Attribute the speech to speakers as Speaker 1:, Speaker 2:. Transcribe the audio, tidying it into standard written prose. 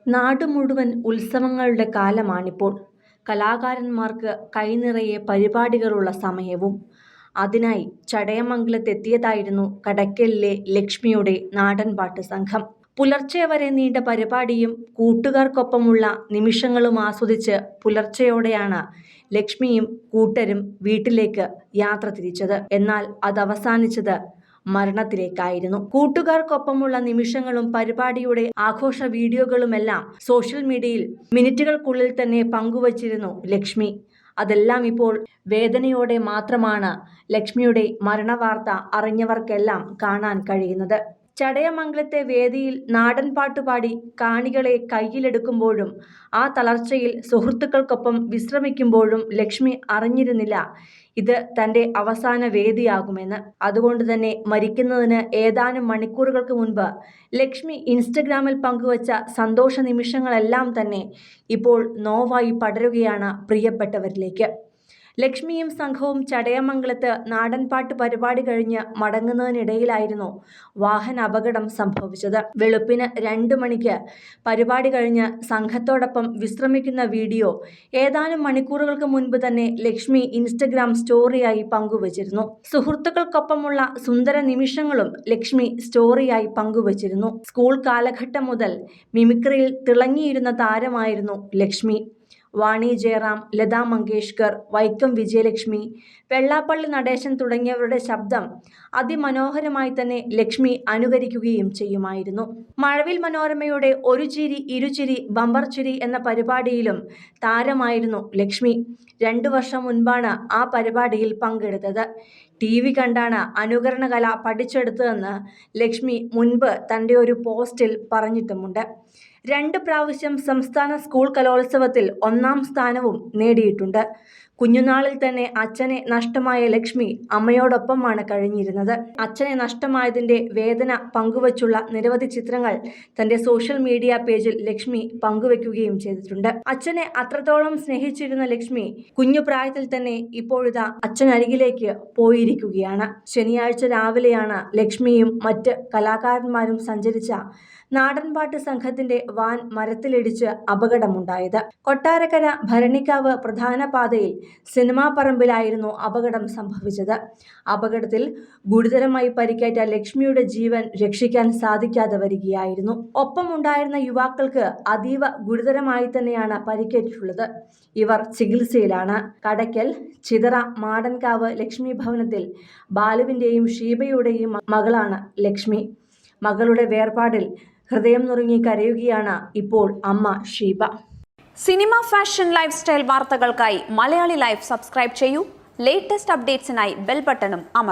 Speaker 1: നാട് മുഴുവൻ ഉത്സവങ്ങളുടെ കാലമാണിപ്പോൾ. കലാകാരന്മാർക്ക് കൈനിറയെ പരിപാടികളുള്ള സമയവും. അതിനായി ചടയമംഗലത്തെത്തിയതായിരുന്നു കടയ്ക്കലിലെ ലക്ഷ്മിയുടെ നാടൻപാട്ട് സംഘം. പുലർച്ചെ വരെ നീണ്ട പരിപാടിയും കൂട്ടുകാർക്കൊപ്പമുള്ള നിമിഷങ്ങളും ആസ്വദിച്ച് പുലർച്ചെയോടെയാണ് ലക്ഷ്മിയും കൂട്ടരും വീട്ടിലേക്ക് യാത്ര തിരിച്ചത്. എന്നാൽ അതവസാനിച്ചത് മരണത്തിലേക്കായിരുന്നു. കൂട്ടുകാർക്കൊപ്പമുള്ള നിമിഷങ്ങളും പരിപാടിയുടെ ആഘോഷ വീഡിയോകളുമെല്ലാം സോഷ്യൽ മീഡിയയിൽ മിനിറ്റുകൾക്കുള്ളിൽ തന്നെ പങ്കുവച്ചിരുന്നു ലക്ഷ്മി. അതെല്ലാം ഇപ്പോൾ വേദനയോടെ മാത്രമാണ് ലക്ഷ്മിയുടെ മരണവാർത്ത അറിഞ്ഞവർക്കെല്ലാം കാണാൻ കഴിയുന്നത്. ചടയമംഗലത്തെ വേദിയിൽ നാടൻപാട്ട് പാടി കാണികളെ കയ്യിലെടുക്കുമ്പോഴും ആ തളർച്ചയിൽ സുഹൃത്തുക്കൾക്കൊപ്പം വിശ്രമിക്കുമ്പോഴും ലക്ഷ്മി അറിഞ്ഞിരുന്നില്ല ഇത് തൻ്റെ അവസാന വേദിയാകുമെന്ന്. അതുകൊണ്ട് തന്നെ മരിക്കുന്നതിന് ഏതാനും മണിക്കൂറുകൾക്ക് മുൻപ് ലക്ഷ്മി ഇൻസ്റ്റഗ്രാമിൽ പങ്കുവച്ച സന്തോഷ നിമിഷങ്ങളെല്ലാം തന്നെ ഇപ്പോൾ നോവായി പടരുകയാണ് പ്രിയപ്പെട്ടവരിലേക്ക്. ലക്ഷ്മിയും സംഘവും ചടയമംഗലത്ത് നാടൻപാട്ട് പരിപാടി കഴിഞ്ഞ് മടങ്ങുന്നതിനിടയിലായിരുന്നു വാഹന അപകടം സംഭവിച്ചത്. വെളുപ്പിന് 2 മണിക്ക് പരിപാടി കഴിഞ്ഞ് സംഘത്തോടൊപ്പം വിശ്രമിക്കുന്ന വീഡിയോ ഏതാനും മണിക്കൂറുകൾക്ക് മുൻപ് തന്നെ ലക്ഷ്മി ഇൻസ്റ്റഗ്രാം സ്റ്റോറിയായി പങ്കുവച്ചിരുന്നു. സുഹൃത്തുക്കൾക്കൊപ്പമുള്ള സുന്ദര നിമിഷങ്ങളും ലക്ഷ്മി സ്റ്റോറിയായി പങ്കുവച്ചിരുന്നു. സ്കൂൾ കാലഘട്ടം മുതൽ മിമിക്രിയിൽ തിളങ്ങിയിരുന്ന താരമായിരുന്നു ലക്ഷ്മി. വാണി ജയറാം, ലതാ മങ്കേഷ്കർ, വൈക്കം വിജയലക്ഷ്മി, വെള്ളാപ്പള്ളി നടേശൻ തുടങ്ങിയവരുടെ ശബ്ദം അതിമനോഹരമായി തന്നെ ലക്ഷ്മി അനുകരിക്കുകയും ചെയ്യുമായിരുന്നു. മഴവിൽ മനോരമയുടെ ഒരു ചിരി ഇരുചിരി ബമ്പർ ചിരി എന്ന പരിപാടിയിലും താരമായിരുന്നു ലക്ഷ്മി. 2 വർഷം മുൻപാണ് ആ പരിപാടിയിൽ പങ്കെടുത്തത്. TV കണ്ടാണ് അനുകരണ കല പഠിച്ചെടുത്തതെന്ന് ലക്ഷ്മി മുൻപ് തൻ്റെ ഒരു പോസ്റ്റിൽ പറഞ്ഞിട്ടുമുണ്ട്. 2 പ്രാവശ്യം സംസ്ഥാന സ്കൂൾ കലോത്സവത്തിൽ 1-ാം സ്ഥാനവും നേടിയിട്ടുണ്ട്. കുഞ്ഞുനാളിൽ തന്നെ അച്ഛനെ നഷ്ടമായ ലക്ഷ്മി അമ്മയോടൊപ്പമാണ് കഴിഞ്ഞിരുന്നത്. അച്ഛനെ നഷ്ടമായതിൻ്റെ വേദന പങ്കുവച്ചുള്ള നിരവധി ചിത്രങ്ങൾ തൻ്റെ സോഷ്യൽ മീഡിയ പേജിൽ ലക്ഷ്മി പങ്കുവെക്കുകയും ചെയ്തിട്ടുണ്ട്. അച്ഛനെ അത്രത്തോളം സ്നേഹിച്ചിരുന്ന ലക്ഷ്മി കുഞ്ഞുപ്രായത്തിൽ തന്നെ ഇപ്പോഴിതാ അച്ഛനരികിലേക്ക് പോയിരിക്കുകയാണ്. ശനിയാഴ്ച രാവിലെയാണ് ലക്ഷ്മിയും മറ്റ് കലാകാരന്മാരും സഞ്ചരിച്ച നാടൻപാട്ട് സംഘത്തിന്റെ വാൻ മരത്തിലിടിച്ച് അപകടമുണ്ടായത്. കൊട്ടാരക്കര ഭരണിക്കാവ് പ്രധാന പാതയിൽ സിനിമാ പറമ്പിലായിരുന്നു അപകടം സംഭവിച്ചത്. അപകടത്തിൽ ഗുരുതരമായി പരിക്കേറ്റ ലക്ഷ്മിയുടെ ജീവൻ രക്ഷിക്കാൻ സാധിക്കാതെ വരികയായിരുന്നു. ഒപ്പമുണ്ടായിരുന്ന യുവാക്കൾക്ക് അതീവ ഗുരുതരമായി തന്നെയാണ് പരിക്കേറ്റിട്ടുള്ളത്. ഇവർ ചികിത്സയിലാണ്. കടയ്ക്കൽ ചിതറ മാടൻകാവ് ലക്ഷ്മി ഭവനത്തിൽ ബാലുവിൻ്റെയും ഷീബയുടെയും മകളാണ് ലക്ഷ്മി. മകളുടെ വേർപാടിൽ ഹൃദയം നുറുങ്ങി കരയുകയാണ് ഇപ്പോൾ അമ്മ Sheeba.
Speaker 2: Cinema, fashion, life style വാർത്തകൾക്കായി മലയാളി ലൈഫ് സബ്സ്ക്രൈബ് ചെയ്യൂ. ലേറ്റസ്റ്റ് അപ്ഡേറ്റ്സിനായി ബെൽ ബട്ടണും അമർത്തുക.